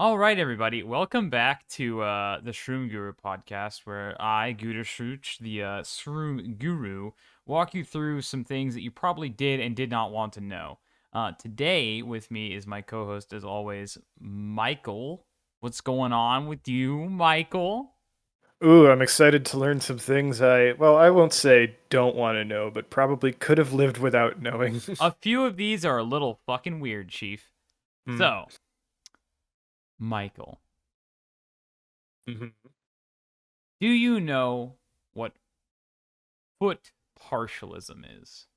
All right, everybody. Welcome back to the Shroom Guru podcast, where I, Guru Shruch, the Shroom Guru, walk you through some things that you probably did and did not want to know. Today, with me is my co host, as always, Michael. What's going on with you, Michael? Ooh, I'm excited to learn some things I won't say don't want to know, but probably could have lived without knowing. A few of these are a little fucking weird, Chief. Hmm. So, Michael, Mhm. do you know what foot partialism is?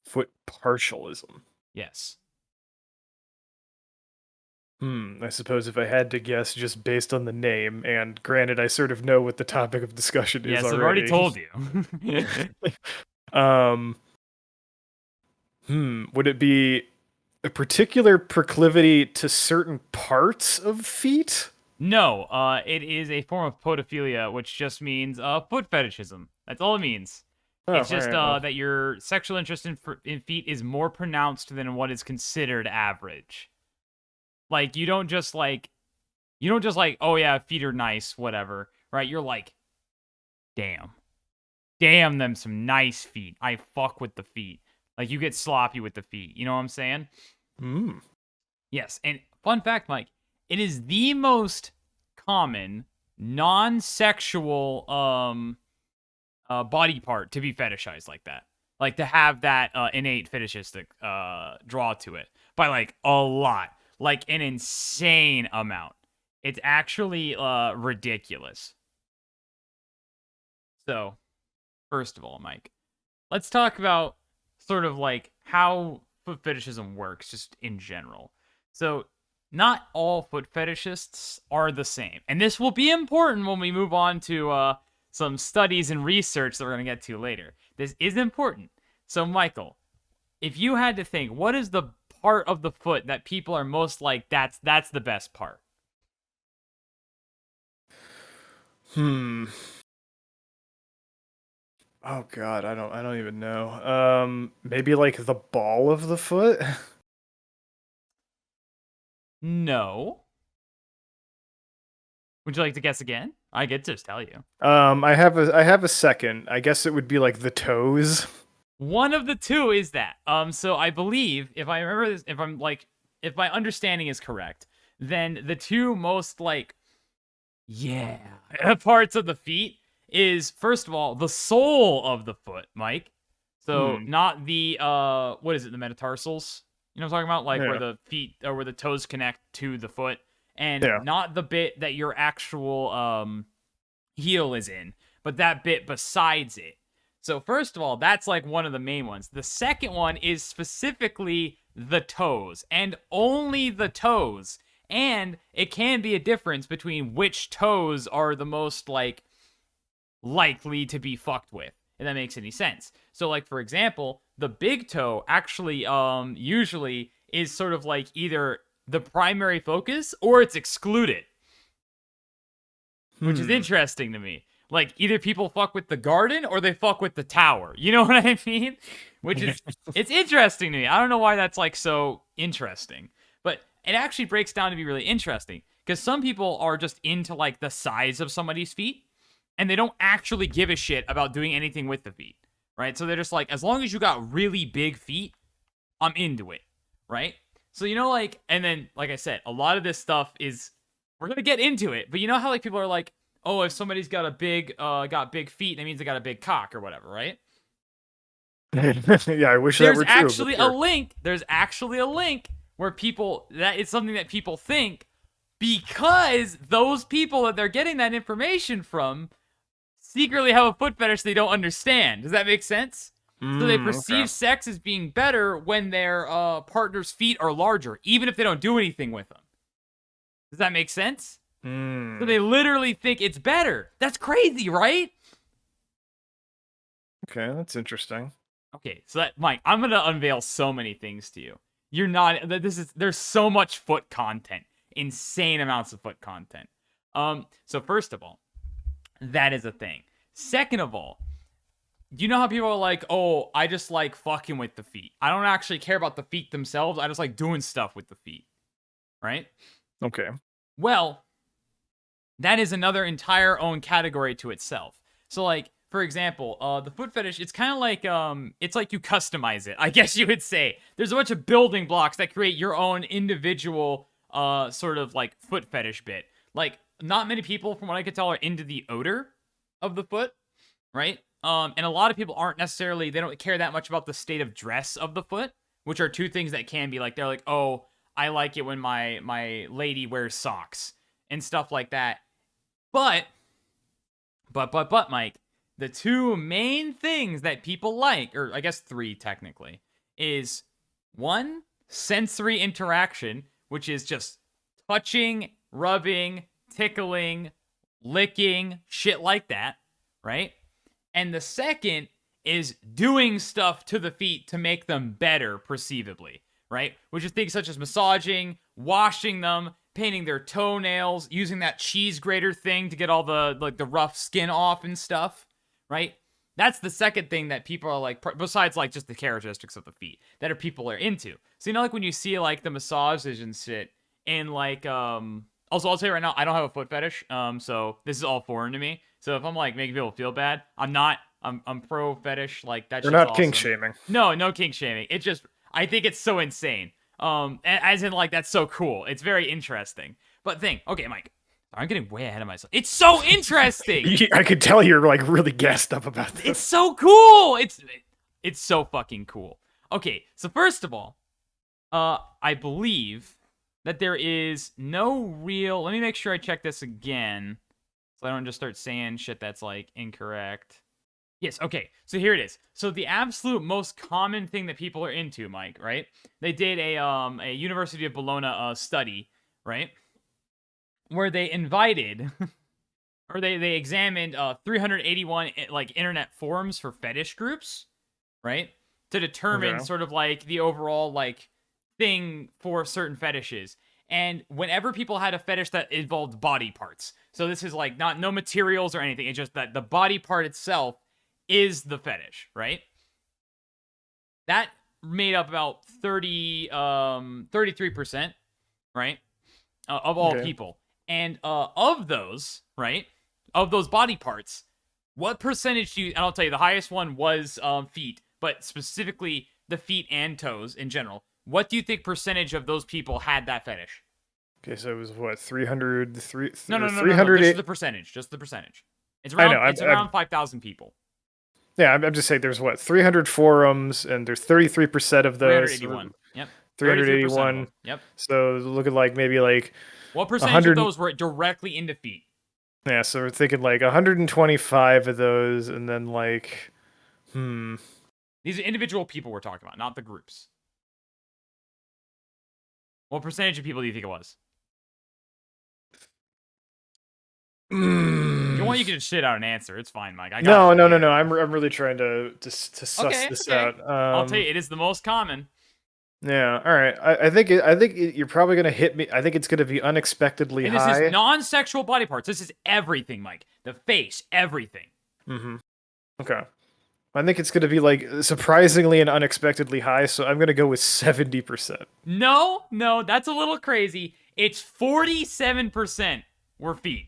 Foot partialism. Yes. I suppose if I had to guess just based on the name, and granted, I sort of know what the topic of discussion is Yes, I've already already. told you. um, would it be a particular proclivity to certain parts of feet? No, it is a form of podophilia, which just means foot fetishism. That's all it means. Oh, It's all just right. Well, that your sexual interest in feet is more pronounced than what is considered average. Like you don't just like, oh yeah, feet are nice, whatever, right? You're like, damn, damn them some nice feet. I fuck with the feet. Like you get sloppy with the feet. You know what I'm saying? hmm. Yes, and fun fact, Mike, it is the most common non-sexual body part to be fetishized like that. Like to have that innate fetishistic draw to it by like a lot, like an insane amount. It's actually ridiculous. So, first of all, Mike, let's talk about sort of like how foot fetishism works just in general. So, not all foot fetishists are the same. And this will be important when we move on to some studies and research that we're going to get to later. This is important. So, Michael, if you had to think, what is the part of the foot that people are most like, that's the best part? Hmm. Oh God, I don't even know. Maybe like the ball of the foot. No. Would you like to guess again? I could just tell you. I have a second. I guess it would be like the toes. One of the two is that. So I believe, if I remember this, if my understanding is correct, then the two most like, yeah, parts of the feet is first of all the sole of the foot, Mike. So Hmm. not the what is it, the metatarsals? You know what I'm talking about? Like where Yeah. the feet or where the toes connect to the foot, and Yeah. not the bit that your actual heel is in, but that bit besides it. So first of all, that's like one of the main ones. The second one is specifically the toes and only the toes. And it can be a difference between which toes are the most like likely to be fucked with, if that makes any sense. So like for example, the big toe actually usually is sort of like either the primary focus or it's excluded, which is Hmm. interesting to me. Like either people fuck with the garden or they fuck with the tower. You know what I mean? Which is it's interesting to me. I don't know why that's like so interesting, but it actually breaks down to be really interesting because some people are just into like the size of somebody's feet and they don't actually give a shit about doing anything with the feet, right? So they're just like, as long as you got really big feet, I'm into it, right? So like, and then like I said, a lot of this stuff is we're gonna get into it, but you know how like people are like, oh, if somebody's got big feet, that means they got a big cock or whatever, right? Yeah, I wish that There's were true, but actually a sure. link. There's actually a link where people that is something that people think because those people that they're getting that information from secretly have a foot fetish they don't understand. Does that make sense? So they Okay. perceive sex as being better when their partner's feet are larger, even if they don't do anything with them. Does that make sense? So Hmm. they literally think it's better. That's crazy, right? Okay, that's interesting. Okay, so that Mike, I'm gonna unveil so many things to you. You're not. There's so much foot content, insane amounts of foot content. So first of all, that is a thing. Second of all, you know how people are like, oh, I just like fucking with the feet. I don't actually care about the feet themselves. I just like doing stuff with the feet. right? Okay. Well, that is another entire own category to itself. So like, for example, the foot fetish, it's kind of like it's like you customize it, I guess you would say. There's a bunch of building blocks that create your own individual sort of like foot fetish bit. Like, not many people, from what I could tell, are into the odor of the foot, right? And a lot of people aren't necessarily, they don't care that much about the state of dress of the foot, which are two things that can be like, they're like, oh, I like it when my lady wears socks and stuff like that. But, Mike, the two main things that people like, or I guess three technically, is one, sensory interaction, which is just touching, rubbing, tickling, licking, shit like that, right? And the second is doing stuff to the feet to make them better perceivably, right? Which is things such as massaging, washing them, painting their toenails, using that cheese grater thing to get all the like the rough skin off and stuff, right? That's the second thing that people are like, besides like just the characteristics of the feet, that people are into. So, you know, like when you see like the massages and shit, and like also, I'll tell you right now, I don't have a foot fetish, so this is all foreign to me. So if I'm like making people feel bad, I'm not. I'm pro fetish. Like that You're shit's not awesome. kink shaming. No kink shaming. It just, I think it's so insane. As in like that's so cool. It's very interesting. But okay, Mike, I'm getting way ahead of myself. It's so interesting. I could tell you're like really gassed up about this. It's so cool. It's so fucking cool. Okay, so first of all, I believe that there is no real. Let me make sure I check this again, so I don't just start saying shit that's like incorrect. Yes, okay. So here it is. So the absolute most common thing that people are into, Mike, right? They did a University of Bologna study, right? Where they invited or they examined 381 like internet forums for fetish groups, right? To determine sort of like the overall like thing for certain fetishes. And whenever people had a fetish that involved body parts. So this is like no materials or anything. It's just that the body part itself is the fetish, right? That made up about 33%, right? Of all people. And of those, right? Of those body parts, what percentage do you, and I'll tell you, the highest one was feet, but specifically the feet and toes in general. What do you think percentage of those people had that fetish? Okay, so it was what, 300? No. 300. Just the percentage. Just the percentage. It's around. It's around 5,000 people. Yeah, I'm just saying. There's what, 300 forums, and there's 33% of those. 381. Yep. 381. Yep. So looking like maybe like. What percentage of those were directly into feet? Yeah, so we're thinking like 125 of those, and then like, These are individual people we're talking about, not the groups. What percentage of people do you think it was? If you want, you can just shit out an answer. It's fine, Mike. No. I'm really trying to suss this out. I'll tell you, it is the most common. Yeah. All right. I think you're probably gonna hit me. I think it's gonna be unexpectedly high. This is non-sexual body parts. This is everything, Mike. The face, everything. Mm-hmm. Okay. I think it's gonna be like surprisingly and unexpectedly high. So I'm gonna go with 70%. No, that's a little crazy. It's 47% were feet.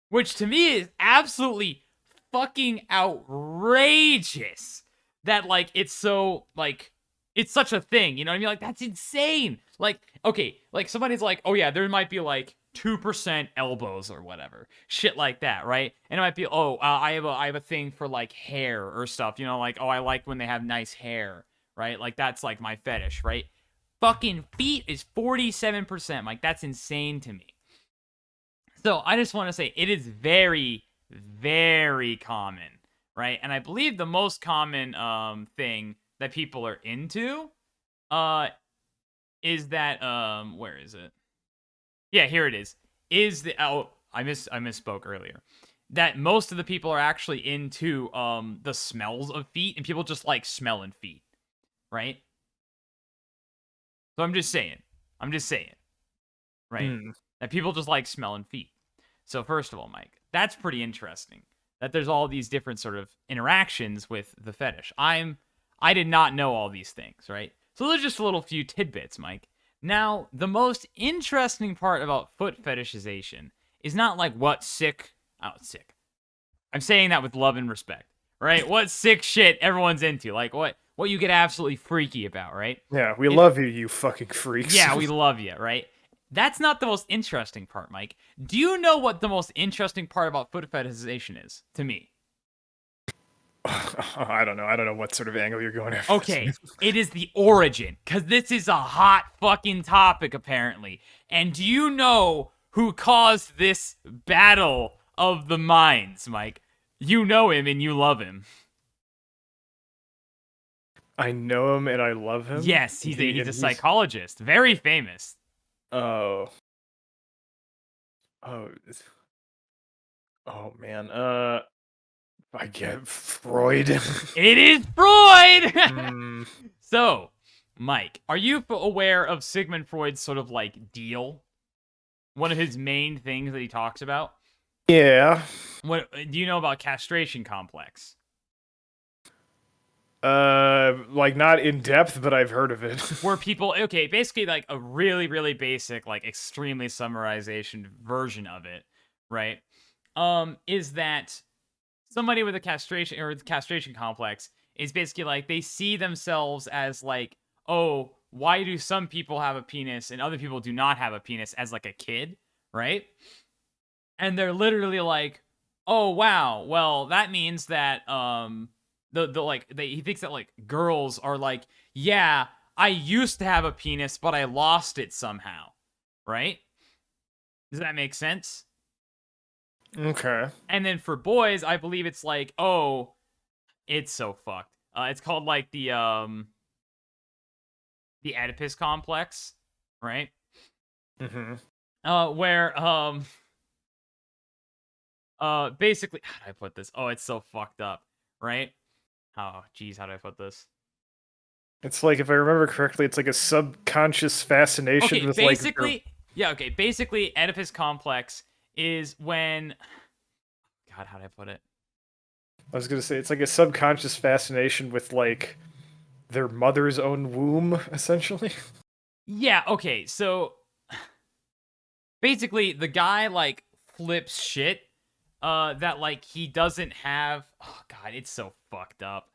Which to me is absolutely fucking outrageous that, like, it's so, like, it's such a thing. You know what I mean? Like, that's insane. Like, okay, like, somebody's like, oh, yeah, there might be, like, 2% elbows or whatever. Shit like that, right? And it might be, I have a thing for, like, hair or stuff. You know, like, oh, I like when they have nice hair, right? Like, that's, like, my fetish, right? Fucking feet is 47%. Like, that's insane to me. So I just want to say it is very, very common, right? And I believe the most common thing that people are into is that where is it? Yeah, here it is. Is the I misspoke earlier. That most of the people are actually into the smells of feet, and people just like smelling feet, right? So I'm just saying, right? That people just like smelling feet. So first of all, Mike, that's pretty interesting. That there's all these different sort of interactions with the fetish. I did not know all these things, right? So there's just a little few tidbits, Mike. Now, the most interesting part about foot fetishization is not like what sick. Oh, sick. I'm saying that with love and respect, right? What sick shit everyone's into, like what you get absolutely freaky about, right? Yeah, we It, love you, you fucking freaks. yeah, we love you, right? That's not the most interesting part, Mike. Do you know what the most interesting part about foot fetishization is to me? I don't know. I don't know what sort of angle you're going after this Okay, with. it is the origin, because this is a hot fucking topic, apparently. And do you know who caused this battle of the minds, Mike? You know him and you love him. I know him and I love him. Yes, And he's a he's psychologist, very famous. oh oh oh man. I get Freud. It is Freud. Hmm. So, Mike, are you aware of Sigmund Freud's sort of like deal? One of his main things that he talks about. Yeah. What do you know about castration complex? Like not in depth, but I've heard of it. Where people, okay, basically like a really, really basic, like extremely summarization version of it, right? Is that somebody with a castration or the castration complex is basically like they see themselves as like, oh, why do some people have a penis and other people do not have a penis as like a kid, right? And they're literally like, oh wow, well that means that the like he thinks that like girls are like, yeah, I used to have a penis but I lost it somehow, right? Does that make sense? Okay. And then for boys, I believe it's like, oh, it's so fucked. It's called like the Oedipus complex, right? Mm-hmm. Where basically how do I put this? Oh, it's so fucked up, right? Oh, geez, how do I put this? It's like if I remember correctly, it's like a subconscious fascination Okay, with like their basically, yeah, okay, basically, Oedipus complex is when, God, how do I put it? I was gonna say it's like a subconscious fascination with like their mother's own womb, essentially. Yeah, okay, so basically, the guy like flips shit, that like he doesn't have. Oh God, it's so fucked up.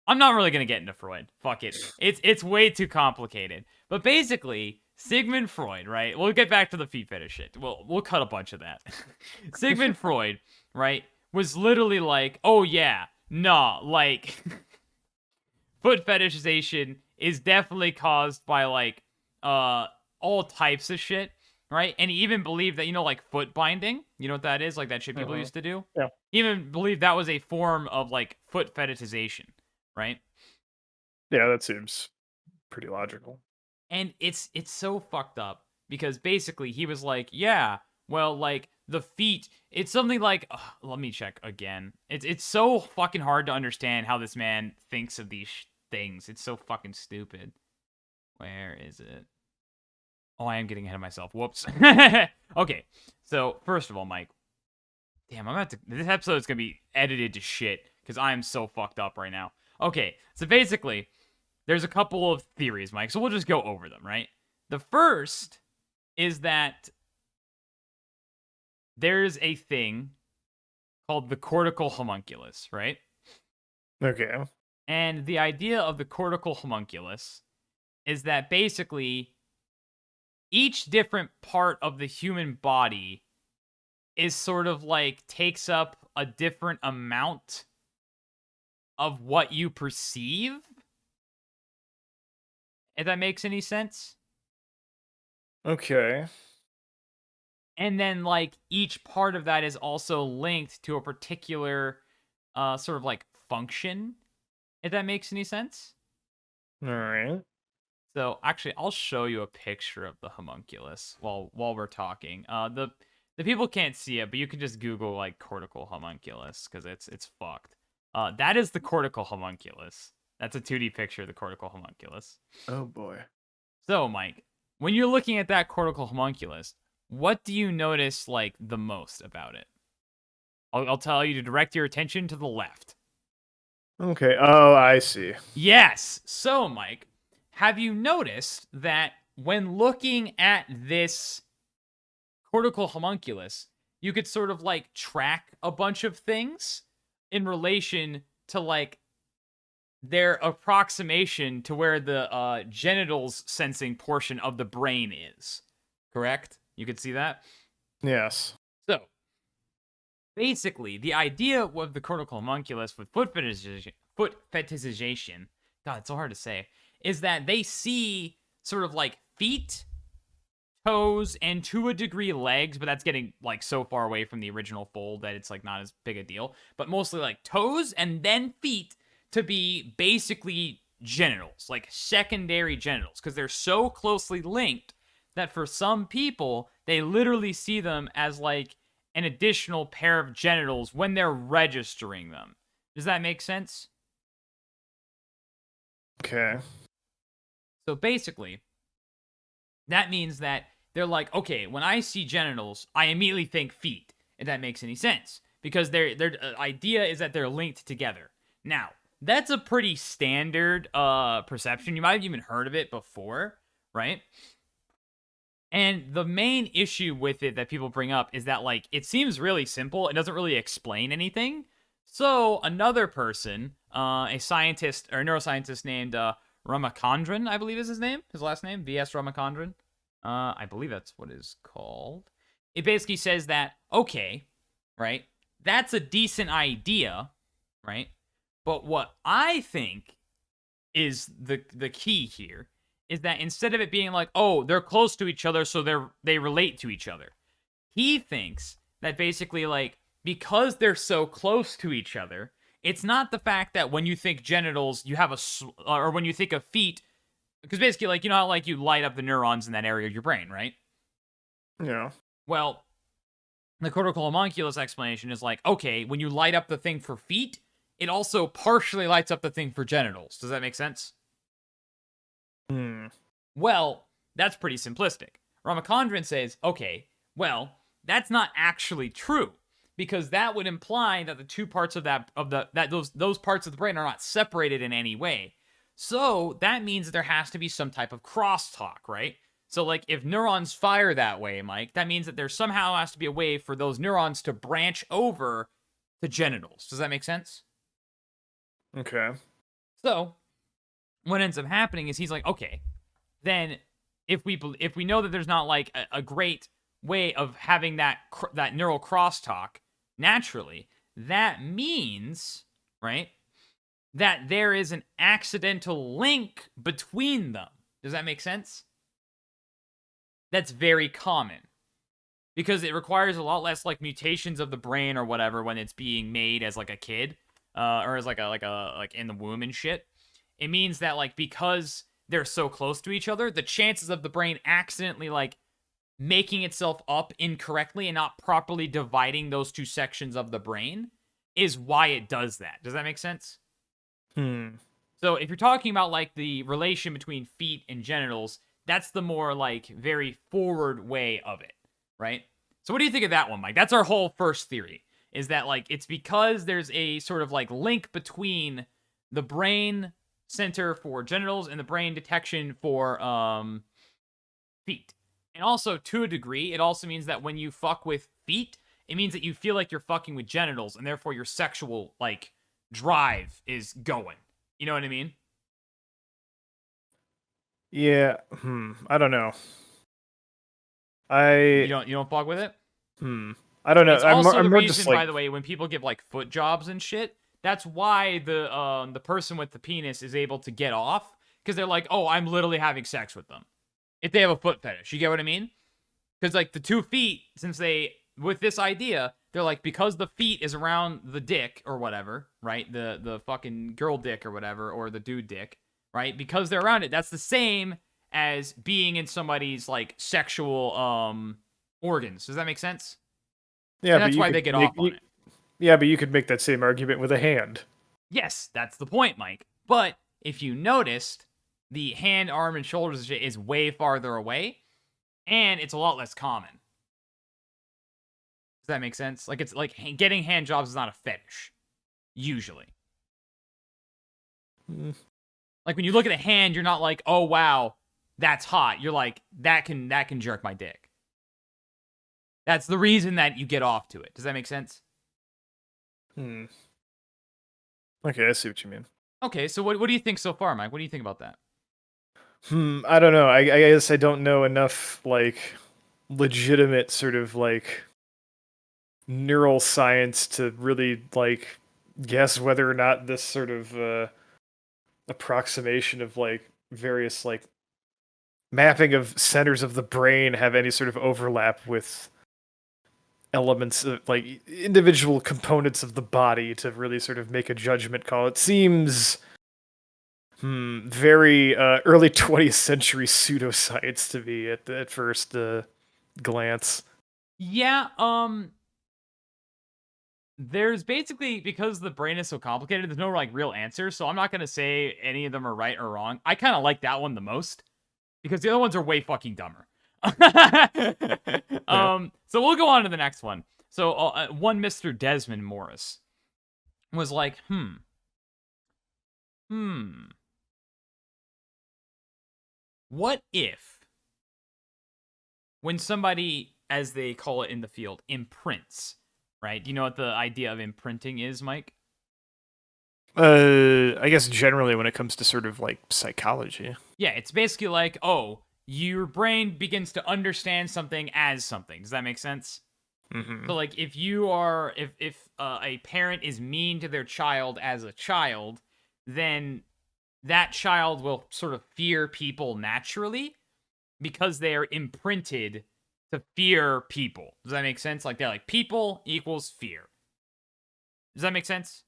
I'm not really gonna get into Freud. Fuck it. It's way too complicated. But basically, Sigmund Freud, right? We'll get back to the feet fetish shit. We'll cut a bunch of that. Sigmund Freud, right, was literally like, oh yeah, nah, like foot fetishization is definitely caused by like all types of shit, right? And he even believed that, you know, like foot binding, you know what that is, like that shit people used to do. Yeah. He even believed that was a form of like foot fetishization, right? Yeah, that seems pretty logical. And it's so fucked up because basically he was like, yeah, well, like the feet, it's something like, let me check again. It's so fucking hard to understand how this man thinks of these things. It's so fucking stupid. Where is it? Oh, I am getting ahead of myself. Whoops. Okay, so first of all, Mike, damn, I'm about to. This episode is gonna be edited to shit because I am so fucked up right now. Okay, so basically, there's a couple of theories, Mike. So we'll just go over them, right? The first is that there's a thing called the cortical homunculus, right? Okay. And the idea of the cortical homunculus is that basically each different part of the human body is sort of like takes up a different amount of what you perceive. If that makes any sense. Okay. And then like each part of that is also linked to a particular sort of like function. If that makes any sense. All right. So actually, I'll show you a picture of the homunculus while we're talking. The people can't see it, but you can just Google like cortical homunculus because it's fucked. That is the cortical homunculus. That's a 2D picture of the cortical homunculus. Oh boy. So, Mike, when you're looking at that cortical homunculus, what do you notice like the most about it? I'll tell you to direct your attention to the left. Okay. Oh, I see. Yes. So, Mike, have you noticed that when looking at this cortical homunculus, you could sort of like track a bunch of things in relation to like their approximation to where the genitals sensing portion of the brain is. Correct? You could see that? Yes. So, basically, the idea of the cortical homunculus with foot fetishization, God, it's so hard to say, is that they see sort of like feet, toes, and to a degree legs, but that's getting like so far away from the original fold that it's like not as big a deal. But mostly like toes and then feet to be basically genitals, like secondary genitals, because they're so closely linked that for some people, they literally see them as like an additional pair of genitals when they're registering them. Does that make sense? Okay. So basically, that means that they're like, okay, when I see genitals, I immediately think feet, if that makes any sense, because their idea is that they're linked together. Now, that's a pretty standard perception. You might have even heard of it before, right? And the main issue with it that people bring up is that like it seems really simple. It doesn't really explain anything. So another person, a scientist or a neuroscientist named Ramachandran, I believe is his name, his last name, V.S. Ramachandran. I believe that's what it's called. It basically says that, okay, right, that's a decent idea, right? But what I think is the key here is that instead of it being like, oh, they're close to each other, so they relate to each other, he thinks that basically like because they're so close to each other, it's not the fact that when you think genitals, you have or when you think of feet, because basically like you know how like you light up the neurons in that area of your brain, right? Yeah. Well, the cortical homunculus explanation is like, okay, when you light up the thing for feet, it also partially lights up the thing for genitals. Does that make sense? Hmm. Well, that's pretty simplistic. Ramachandran says, okay, well, that's not actually true because that would imply that the two parts of those parts of the brain are not separated in any way. So that means that there has to be some type of crosstalk, right? So like if neurons fire that way, Mike, that means that there somehow has to be a way for those neurons to branch over to genitals. Does that make sense? Okay. So what ends up happening is he's like, okay, then if we know that there's not like a great way of having that neural crosstalk naturally, that means right that there is an accidental link between them. Does that make sense? That's very common because it requires a lot less like mutations of the brain or whatever when it's being made as like a kid or as like in the womb and shit. It means that like because they're so close to each other, the chances of the brain accidentally like making itself up incorrectly and not properly dividing those two sections of the brain is why it does that. Does that make sense? Hmm. So if you're talking about like the relation between feet and genitals, that's the more like very forward way of it, right? So what do you think of that one, Mike? That's our whole first theory. Is that like it's because there's a sort of like link between the brain center for genitals and the brain detection for feet. And also to a degree, it also means that when you fuck with feet, it means that you feel like you're fucking with genitals and therefore your sexual like drive is going. You know what I mean? Yeah. Hmm. I don't know. You I. don't fuck with it? Hmm. I don't know. It's also I'm the more just reason, like. by the way, when people give like foot jobs and shit, that's why the person with the penis is able to get off because they're like, oh, I'm literally having sex with them. If they have a foot fetish, you get what I mean? Because like the 2 feet, since they with this idea, they're like because the feet is around the dick or whatever, right? The fucking girl dick or whatever, or the dude dick, right? Because they're around it, that's the same as being in somebody's like sexual organs. Does that make sense? Yeah, And but that's you why could they get make. off on it. Yeah, but you could make that same argument with a hand. Yes, that's the point, Mike. But if you noticed, the hand, arm, and shoulders shit is way farther away, and it's a lot less common. Does that make sense? Like it's like getting hand jobs is not a fetish, usually. Hmm. Like when you look at a hand, you're not like, oh wow, that's hot. You're like, that can jerk my dick. That's the reason that you get off to it. Does that make sense? Hmm. Okay, I see what you mean. Okay, so what do you think so far, Mike? What do you think about that? I don't know. I guess I don't know enough like legitimate sort of like neural science to really like guess whether or not this sort of approximation of like various like mapping of centers of the brain have any sort of overlap with elements of like individual components of the body to really sort of make a judgment call. It seems very early 20th century pseudoscience to me at first glance. Yeah, there's basically, because the brain is so complicated, there's no like real answer, so I'm not gonna say any of them are right or wrong. I kind of like that one the most because the other ones are way fucking dumber. Yeah. So we'll go on to the next one. So one Mr. Desmond Morris was like, what if when somebody, as they call it in the field, imprints, right? Do you know what the idea of imprinting is, Mike? I guess generally when it comes to sort of like psychology. Yeah, it's basically like, oh, your brain begins to understand something as something. Does that make sense? Mm-hmm. So like if you are if a parent is mean to their child as a child, then that child will sort of fear people naturally because they are imprinted to fear people. Does that make sense? Like they're like people equals fear. Does that make sense?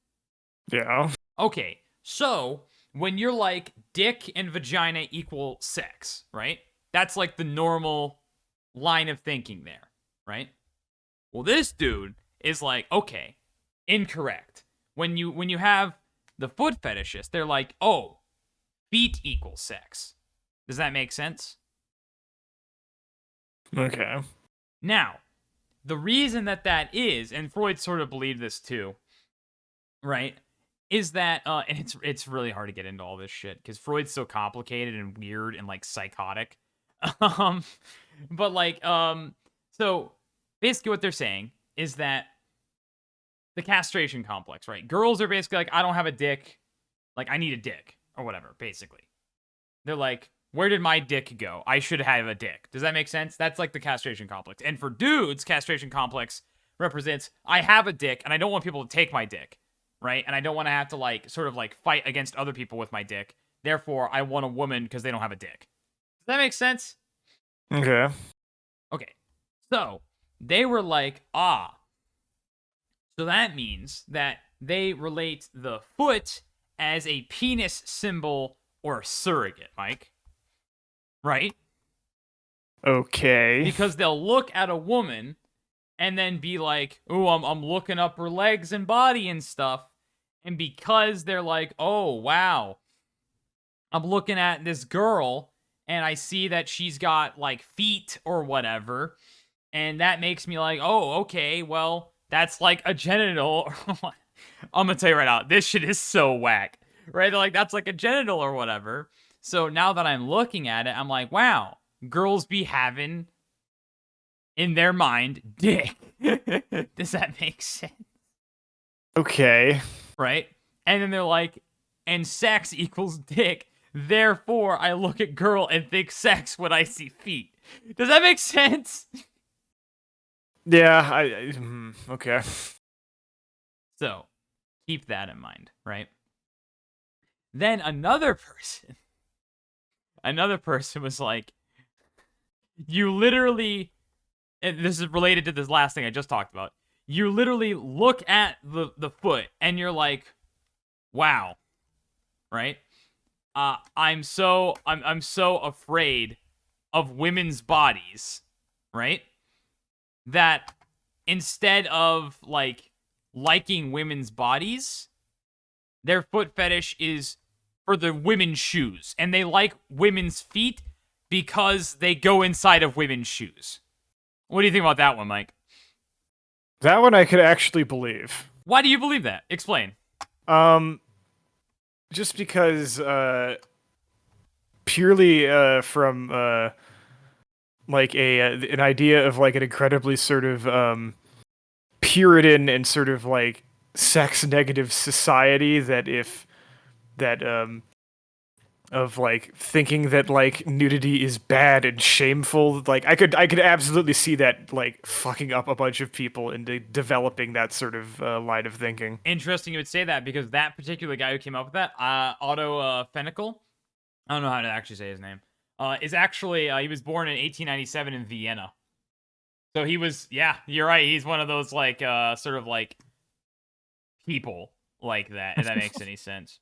Yeah. Okay. So, when you're like dick and vagina equal sex, right? That's like the normal line of thinking there, right? Well, this dude is like, okay, incorrect. When you have the foot fetishist, they're like, "Oh, feet equal sex." Does that make sense? Okay. Now, the reason that that is, and Freud sort of believed this too, right? Is that and it's really hard to get into all this shit because Freud's so complicated and weird and like psychotic. um but like so basically what they're saying is that the castration complex, right? Girls are basically like, I don't have a dick, like I need a dick or whatever, basically. They're like, where did my dick go? I should have a dick. Does that make sense? That's like the castration complex. And for dudes, castration complex represents, I have a dick and I don't want people to take my dick, right? And I don't want to have to like sort of like fight against other people with my dick. Therefore, I want a woman because they don't have a dick. Does that make sense? Okay. Okay. So they were like, ah. So that means that they relate the foot as a penis symbol or surrogate, Mike. Right? Okay. Because they'll look at a woman and then be like, "Ooh, I'm looking up her legs and body and stuff." And because they're like, "Oh, wow. I'm looking at this girl and I see that she's got like feet or whatever." And that makes me like, "Oh, okay. Well, that's like a genital." I'm going to tell you right now, this shit is so whack. Right? They're like, "That's like a genital or whatever." So now that I'm looking at it, I'm like, "Wow. Girls be having in their mind dick." Does that make sense? Okay. Right? And then they're like, and sex equals dick. Therefore, I look at girl and think sex when I see feet. Does that make sense? Yeah. Okay. So, keep that in mind, right? Then another person was like, you literally, and this is related to this last thing I just talked about. You literally look at the foot and you're like, wow, right? I'm so afraid of women's bodies, right? That instead of like liking women's bodies, their foot fetish is for the women's shoes, and they like women's feet because they go inside of women's shoes. What do you think about that one, Mike? That one I could actually believe. Why do you believe that? Explain. Um, just because purely from like an idea of like an incredibly sort of Puritan and sort of like sex negative society that if that of like thinking that like nudity is bad and shameful, like I could absolutely see that like fucking up a bunch of people into developing that sort of line of thinking. Interesting you would say that, because that particular guy who came up with that, Otto Fenical, I don't know how to actually say his name, is actually, he was born in 1897 in Vienna. So he was, yeah, you're right. He's one of those like, sort of like people like that, if that makes any sense.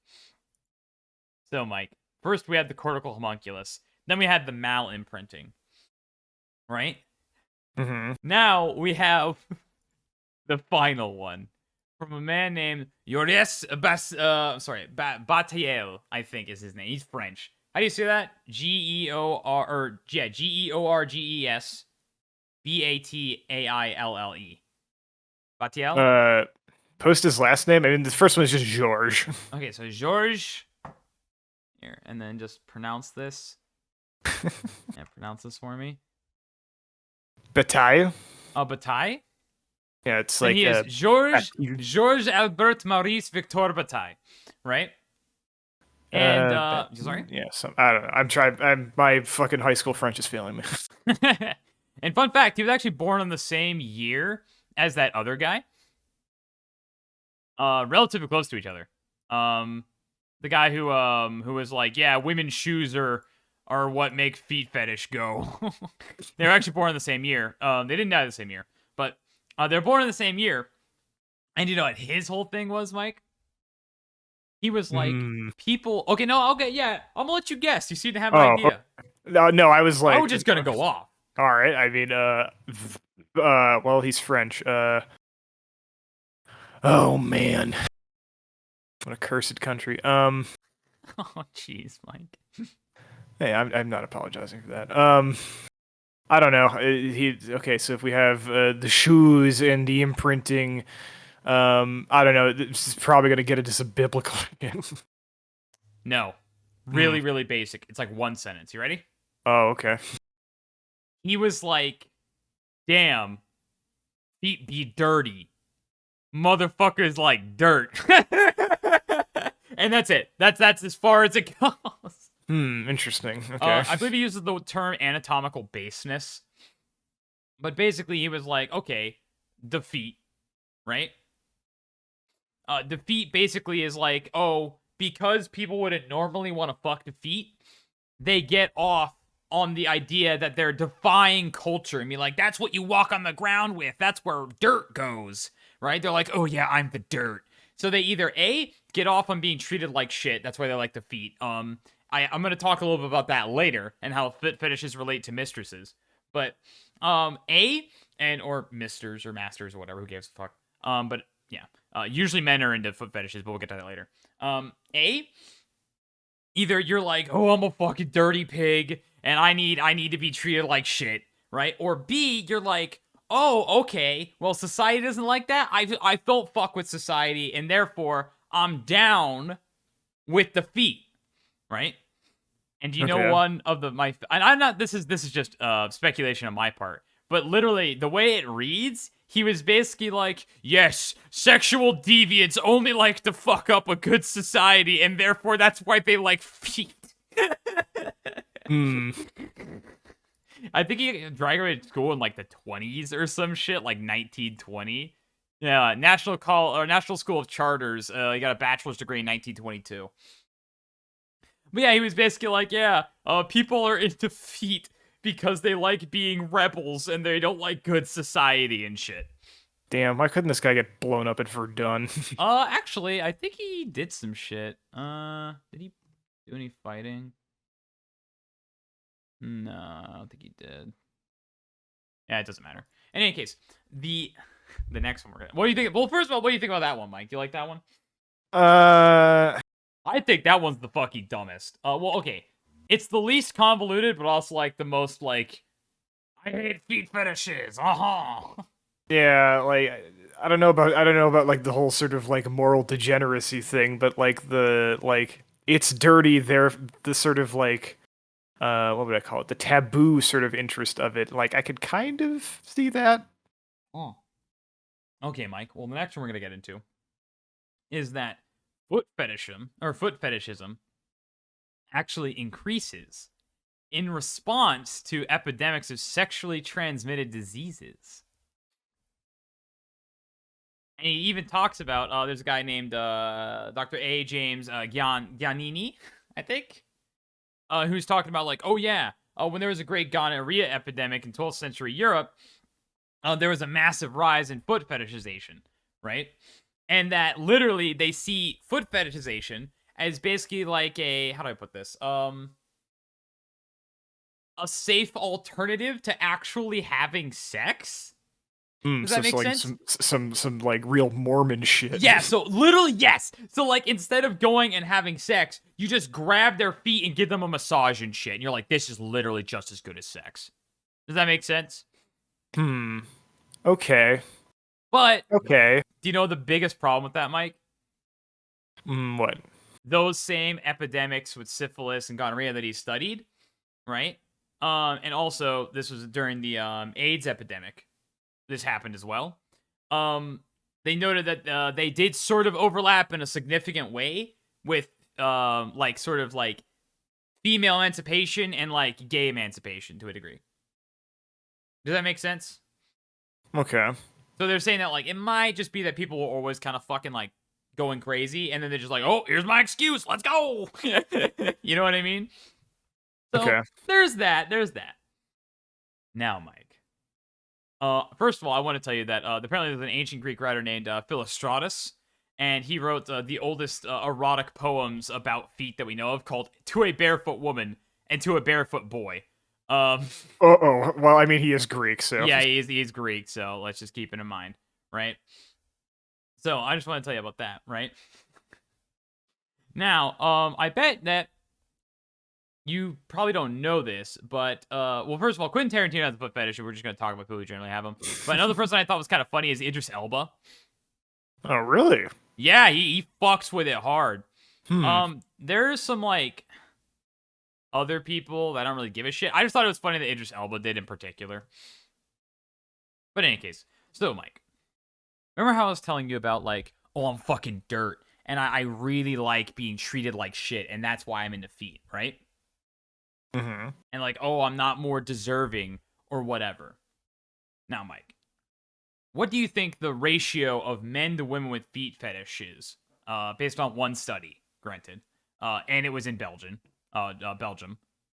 So, Mike, first we had the cortical homunculus, then we had the mal imprinting, right? Mm-hmm. Now we have the final one from a man named Joris Bataille, I think is his name. He's French. How do you say that? Georges Bataille. Bataille? Post his last name. I mean, the first one is just George. Okay, so Georges. Here, and then just pronounce this. Yeah, pronounce this for me. Bataille. Bataille? Yeah, it's And like he is Georges Albert Maurice Victor Bataille, right? And sorry. Yeah, I don't know. I'm trying. My fucking high school French is failing me. And fun fact, he was actually born on the same year as that other guy. Relatively close to each other. The guy who was like, yeah, women's shoes are what make feet fetish go. They were actually born in the same year. They didn't die the same year, but they're born in the same year. And you know what his whole thing was, Mike? He was like, people. Okay, no, okay, yeah. I'm gonna let you guess. You seem to have an idea. No, I was like, I was just gonna go off. All right. I mean, well, he's French. Oh man, what a cursed country. Oh, jeez, Mike. Hey, I'm not apologizing for that. I don't know. Okay. So if we have the shoes and the imprinting, I don't know. This is probably gonna get into some biblical again. No, really, really basic. It's like one sentence. You ready? Oh, okay. He was like, damn, feet be dirty. Motherfuckers like dirt. And that's it. That's as far as it goes. Interesting. Okay. I believe he uses the term anatomical baseness. But basically, he was like, okay, the feet, right? The feet basically is like, oh, because people wouldn't normally want to fuck the feet, they get off on the idea that they're defying culture and be like, that's what you walk on the ground with. That's where dirt goes, right? They're like, oh yeah, I'm the dirt. So they either A, get off on being treated like shit. That's why they like the feet. I'm going to talk a little bit about that later and how fetishes relate to mistresses. But A, and or misters or masters or whatever, who gives a fuck. But yeah, usually men are into foot fetishes, but we'll get to that later. A, either you're like, oh, I'm a fucking dirty pig and I need to be treated like shit, right? Or B, you're like, oh, okay, well, society doesn't like that. I don't fuck with society, and therefore I'm down with the feet, right? And do you know one of and I'm not. This is just speculation on my part, but literally the way it reads, he was basically like, yes, sexual deviants only like to fuck up a good society, and therefore that's why they like feet. I think he graduated school in like the 20s or some shit, like 1920. Yeah, National School of Charters. He got a bachelor's degree in 1922. But yeah, he was basically like, yeah, people are into feet because they like being rebels and they don't like good society and shit. Damn, why couldn't this guy get blown up at Verdun? Actually, I think he did some shit. Did he do any fighting? No, I don't think he did. Yeah, it doesn't matter. In any case, the next one we're gonna. What do you think? Well, first of all, what do you think about that one, Mike? Do you like that one? I think that one's the fucking dumbest. Well, okay, it's the least convoluted, but also like the most like, I hate feet fetishes. Yeah, like I don't know about like the whole sort of like moral degeneracy thing, but like the like it's dirty there the sort of like what would I call it? The taboo sort of interest of it. Like I could kind of see that. Oh. Okay, Mike. Well, the next one we're gonna get into is that foot fetishism actually increases in response to epidemics of sexually transmitted diseases. And he even talks about there's a guy named Dr. A. James Giannini, I think, who's talking about like, oh yeah, when there was a great gonorrhea epidemic in 12th century Europe, there was a massive rise in foot fetishization, right? And that literally they see foot fetishization as basically like a, how do I put this? A safe alternative to actually having sex. Does that make Like sense? some like real Mormon shit. Yeah, so literally, yes. So, like, instead of going and having sex, you just grab their feet and give them a massage and shit. And you're like, this is literally just as good as sex. Does that make sense? Hmm. Okay. But Okay. do you know the biggest problem with that, Mike? What? Those same epidemics with syphilis and gonorrhea that he studied, right? And also, this was during the AIDS epidemic. This happened as well. They noted that they did sort of overlap in a significant way with like sort of like female emancipation and like gay emancipation to a degree. Does that make sense? Okay. So they're saying that like it might just be that people were always kind of fucking like going crazy, and then they're just like, oh, here's my excuse, let's go. You know what I mean? So Okay. there's that. There's that. Now, Mike. First of all, I want to tell you that apparently there's an ancient Greek writer named Philostratus, and he wrote the oldest erotic poems about feet that we know of, called "To a Barefoot Woman" and "To a Barefoot Boy." Um, Oh, well, I mean, he is Greek, so. yeah, he's Greek, so let's just keep it in mind, right? So I just want to tell you about that, right? Now, I bet that you probably don't know this, but well, first of all, Quentin Tarantino has a foot fetish, and we're just gonna talk about people who generally have them. But another person I thought was kind of funny is Idris Elba. Oh, really? Yeah, he fucks with it hard. Hmm. There's some like other people that I don't really give a shit. I just thought it was funny that Idris Elba did in particular. But in any case, so Mike, remember how I was telling you about like, oh, I'm fucking dirt, and I really like being treated like shit, and that's why I'm into feet, right? Mm-hmm. And like, oh, I'm not more deserving or whatever. Now, Mike, what do you think the ratio of men to women with feet fetish is? Based on one study, granted, and it was in Belgium,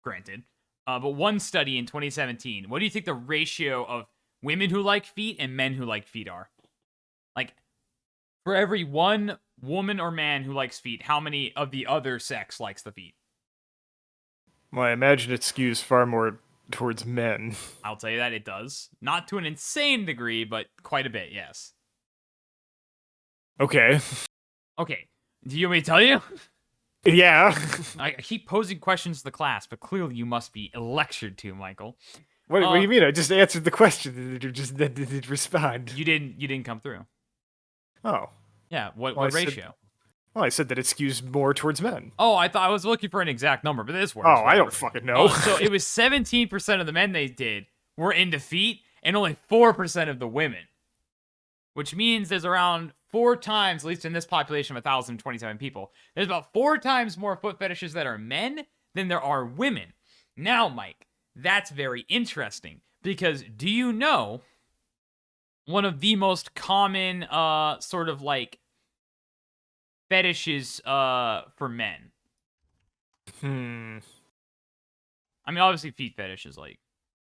granted, but one study in 2017. What do you think the ratio of women who like feet and men who like feet are? Like, for every one woman or man who likes feet, how many of the other sex likes the feet? Well, I imagine it skews far more towards men. I'll tell you that it does. Not to an insane degree, but quite a bit, yes. Okay. Okay. Do you want me to tell you? Yeah. I keep posing questions to the class, but clearly you must be lectured to, Michael. What do you mean? I just answered the question. You just didn't respond. You didn't come through. Oh. Yeah, what Well, ratio? I said that it skews more towards men. Oh, I thought I was looking for an exact number, but this works. Oh, I whatever. don't fucking know. Oh, so it was 17% of the men they did were into feet, and only 4% of the women. Which means there's around 4 times, at least in this population of 1,027 people, there's about 4 times more foot fetishes that are men than there are women. Now, Mike, that's very interesting, because do you know one of the most common sort of like fetishes for men? Hmm. I mean, obviously feet fetish is like,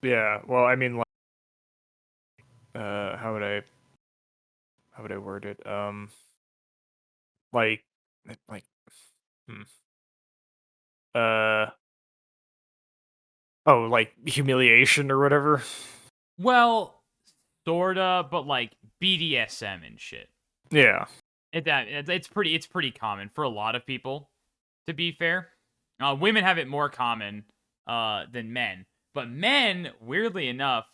Yeah. Well, I mean, like, how would I word it? Like, like, hmm. Uh. Oh, like humiliation or whatever. well, sorta, but like BDSM and shit. Yeah. It's pretty common for a lot of people, to be fair. Women have it more common than men, But men, weirdly enough,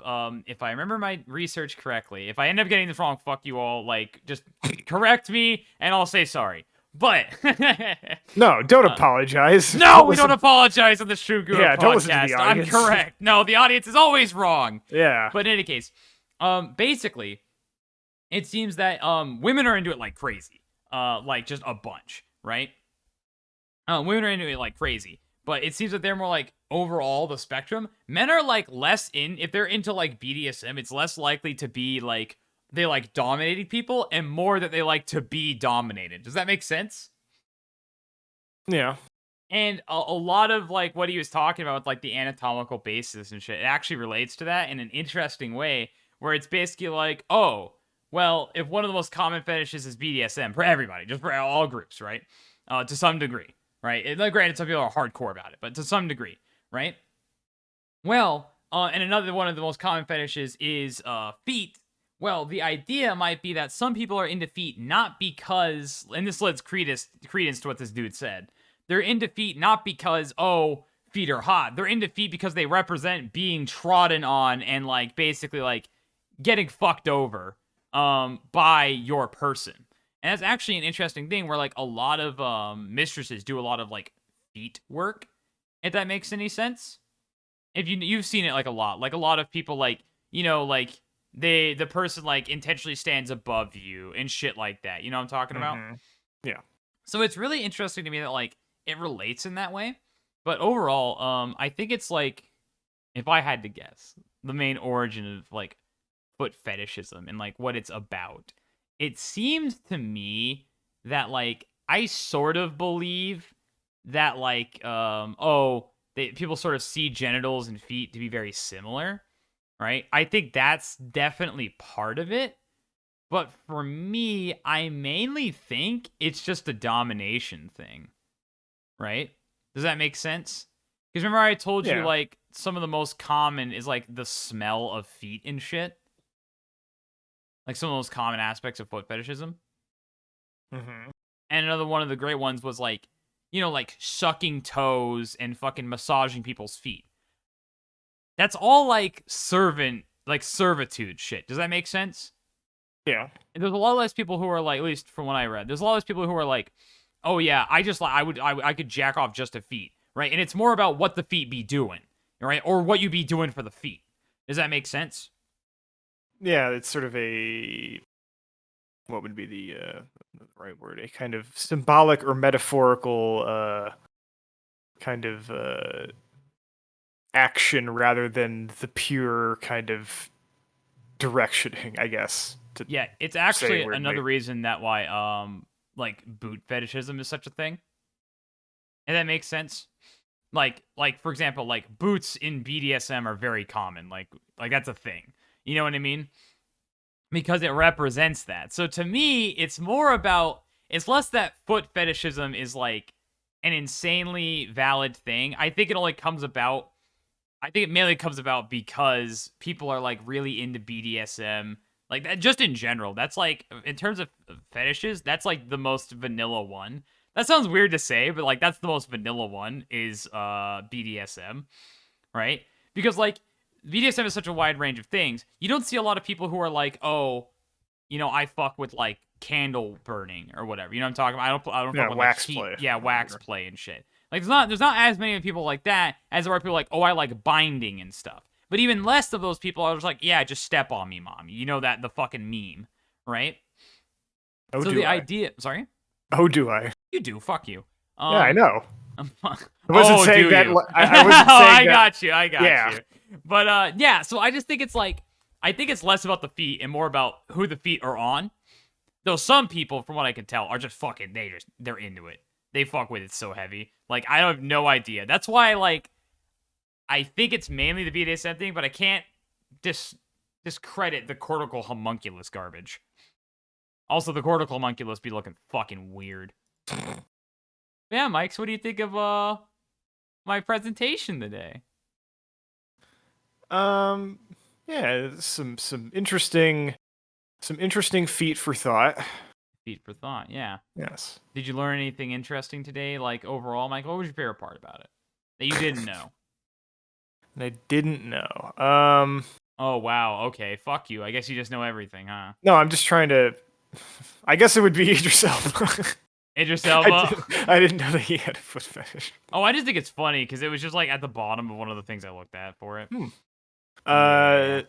if I remember my research correctly, if I end up getting this wrong, fuck you all. Like, just correct me, and I'll say sorry. But No, don't apologize. no, we don't apologize on the Shroom Guru Yeah, podcast. don't listen to the I'm audience. correct. No, the audience is always wrong. Yeah. But in any case, basically, it seems that women are into it like crazy. Like just a bunch, right? Women are into it like crazy. But it seems that they're more like overall the spectrum. Men are like less if they're into like BDSM, it's less likely to be like they like dominating people and more that they like to be dominated. Does that make sense? Yeah. And a lot of like what he was talking about with like the anatomical basis and shit, it actually relates to that in an interesting way where it's basically like, oh, well, if one of the most common fetishes is BDSM for everybody, just for all groups, right? To some degree, right? And granted, some people are hardcore about it, but to some degree, right? Well, and another one of the most common fetishes is feet. Well, the idea might be that some people are into feet not because, and this lends credence to what this dude said. They're into feet not because, oh, feet are hot. They're into feet because they represent being trodden on and like basically like getting fucked over by your person. And that's actually an interesting thing where like a lot of mistresses do a lot of like feet work, if that makes any sense. If you've seen it like a lot of people like, you know, like the person like intentionally stands above you and shit like that. You know what I'm talking about? Yeah. So it's really interesting to me that like it relates in that way. But overall, I think it's like, if I had to guess, the main origin of like foot fetishism and like what it's about. It seems to me that like I sort of believe that like people sort of see genitals and feet to be very similar, right? I think that's definitely part of it. But for me, I mainly think it's just a domination thing, right? Does that make sense? Because remember I told you, Yeah. like, some of the most common is, like, the smell of feet and shit? Like, some of the most common aspects of foot fetishism? Mm-hmm. And another one of the great ones was, like, you know, like, sucking toes and fucking massaging people's feet. That's all, like, servitude shit. Does that make sense? Yeah. And there's a lot less people who are, like, at least from what I read, there's a lot less people who are like, oh, yeah, I could jack off just a feet, right? And it's more about what the feet be doing, right? Or what you be doing for the feet. Does that make sense? Yeah, it's sort of what would be the right word? A kind of symbolic or metaphorical kind of action rather than the pure kind of directioning, I guess. Yeah, it's actually weirdly. another reason that why like boot fetishism is such a thing. And that makes sense. Like for example, like boots in BDSM are very common. Like that's a thing. You know what I mean? Because it represents that. So to me, it's less that foot fetishism is like an insanely valid thing. I think it mainly comes about because people are like really into BDSM. Like that, just in general, that's like, in terms of fetishes, that's like the most vanilla one. That sounds weird to say, but like that's the most vanilla one is BDSM, right? Because like BDSM is such a wide range of things. You don't see a lot of people who are like, oh, you know, I fuck with like candle burning or whatever. You know what I'm talking about? I don't fuck with wax like play. Yeah, wax play and shit. Like there's not as many people like that as there are people like, oh, I like binding and stuff. But even less of those people are just like, yeah, just step on me, mom. You know the fucking meme, right? Oh, so do the I? idea, sorry, Oh, do I? you do. Fuck you. Yeah, I know. I wasn't saying that. I wasn't saying I that. I got you. But yeah. So I just think it's like, I think it's less about the feet and more about who the feet are on. Though some people, from what I can tell, are just fucking. They're into it. They fuck with it so heavy. Like I have no idea. That's why like I think it's mainly the BDSM thing, but I can't discredit the cortical homunculus garbage. Also, the cortical homunculus be looking fucking weird. Yeah, Mike, so what do you think of my presentation today? Yeah, some interesting feat for thought. Feed for thought, yeah. Yes. Did you learn anything interesting today, like overall, Mike? What was your favorite part about it that you didn't know? And I didn't know. Oh wow. Okay. Fuck you. I guess you just know everything, huh? No, I'm just trying to. I guess it would be Idris Elba. Idris I, Elba. I didn't know that he had a foot fetish. Oh, I just think it's funny because it was just like at the bottom of one of the things I looked at for it. Uh, Yeah.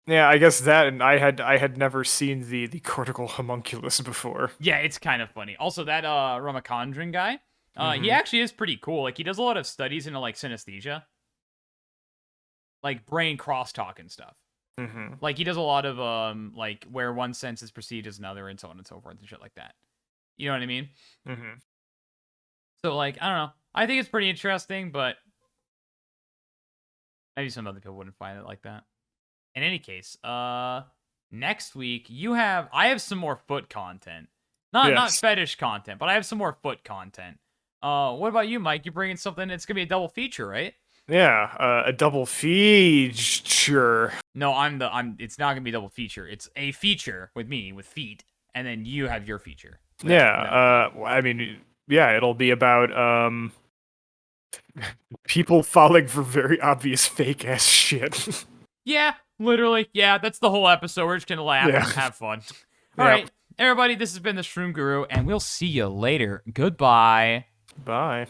yeah, I guess that, and I had never seen the cortical homunculus before. Yeah, it's kind of funny. Also, that Ramachandran guy, he Mhm. actually is pretty cool. Like, he does a lot of studies into like synesthesia, like brain crosstalk and stuff. Mhm. Like, he does a lot of like where one sense is perceived as another, and so on and so forth and shit like that. You know what I mean? Mhm. So, like, I don't know. I think it's pretty interesting, but maybe some other people wouldn't find it like that. In any case, next week I have some more foot content. Not Yes. fetish content, but I have some more foot content. What about you, Mike? You're bringing something. It's gonna be a double feature, right? Yeah. A double feature. No, It's not gonna be a double feature. It's a feature with me with feet, and then you have your feature. Yeah. I mean, yeah. It'll be about people falling for very obvious fake ass shit. Yeah, literally. Yeah, that's the whole episode. We're just gonna laugh Yeah. and have fun. All Yep. right, everybody. This has been the Shroom Guru, and we'll see you later. Goodbye. Bye.